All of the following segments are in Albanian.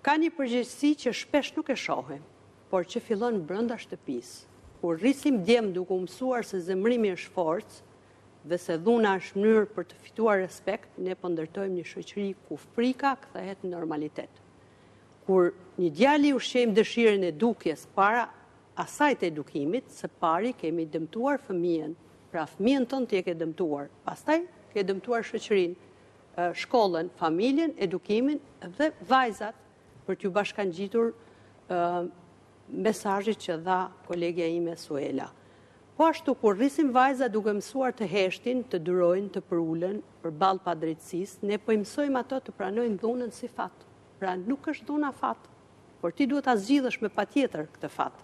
Ka një përgjegjësi që shpesh nuk e shohim, por që fillon brenda shtëpisë. Kur rrisim djem duke u mësuar se zemrimi është forcë dhe se dhuna është mënyrë për të fituar respekt, ne po ndërtojmë një shoqëri ku frika kthehet në normalitet. Kur një djali ushqejmë dëshirën e dukjes para asaj të edukimit, së pari kemi dëmtuar fëmijën, pra fëmijën tonë t'je ke dëmtuar, pastaj ke dëmtuar shoqërinë, shkollën, familjen, edukimin dhe vajzat për t'ju bashkangjitur mesazhit që dha kolegja ime Suela. Po ashtu kur rrisim vajza duke mësuar të heshtin, të durojnë, të përulen përballë padrejtësisë, ne po i mësojmë ato të pranojnë dhunën si fat. Pra nuk është dhuna fat, por ti duhet ta zgjidhësh me patjetër këtë fat.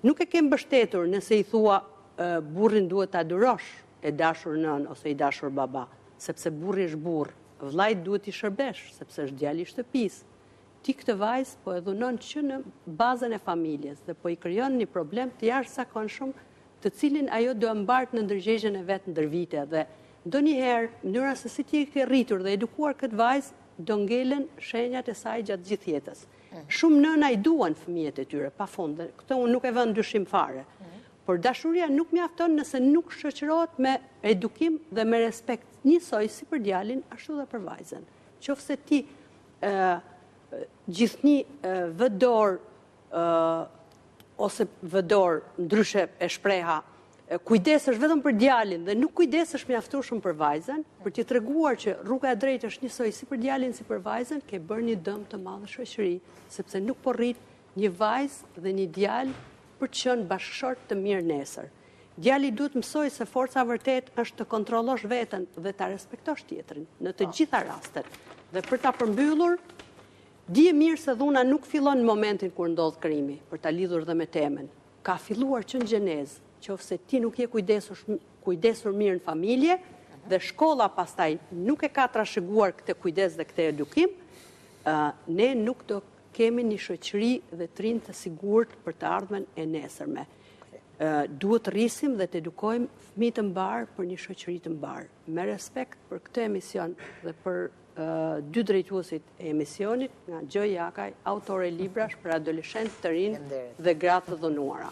Nuk e ke mbështetur nëse i thua burrin duhet ta durosh, e dashur nën ose i dashur baba, sepse burri është burr, vllait duhet i shërbesh, sepse është djali i shtëpisë. Ti këtë vajzë po e dhunon që në bazën e familjes dhe po i krijon një problem të jashtëzakonshëm, të cilin ajo do mbart në ndërgjegjen e vet ndër vite dhe ndonjëherë mënyra se si ti ke rritur dhe edukuar këtë vajzë do ngelen shenjat e saj gjatë gjithë jetës. Shumë nëna i duan fëmijët e tyre pafund, këtë unë nuk e vënë dyshim fare. Por dashuria nuk mjafton nëse nuk shoqërohet me edukim dhe me respekt, njësoj si për djalin ashtu dhe për vajzën. Qofse ti gjithnjë vëdor ose vëdor, ndryshe e shpreha, kujdesesh vetëm për djalin dhe nuk kujdesesh mjaftueshëm për vajzën, për t'i treguar që rruga e drejtë është njësoj si për djalin si për vajzën, ke bërë një dëm të madh në shoqëri, sepse nuk po rrit një vajzë dhe një djalë për të qenë bashkëshort të mirë nesër. Djali duhet mësoj se forca vërtet është të kontrollosh veten dhe ta respektosh tjetrin në të gjitha rastet. Dhe për ta përmbyllur, dije mirë se dhuna nuk fillon në momentin kur ndodh krimi, për ta lidhur dhe me temën. Ka filluar që në gjenezë, qofse ti nuk je kujdesur mirë në familje dhe shkolla pastaj nuk e ka trashëguar këtë kujdes dhe këtë edukim, ne nuk do kemi një shoqëri dhe trinj të sigurt për të ardhmen e nesërme. Duhet të rrisim dhe të edukojmë fëmijë të mbar për një shoqëri të mbar. Me respekt për këtë emision dhe për dy drejtuesit e emisionit, nga Gjoj Jakaj, autore librash për adoleshentë të rinj dhe gratë të dhunuara.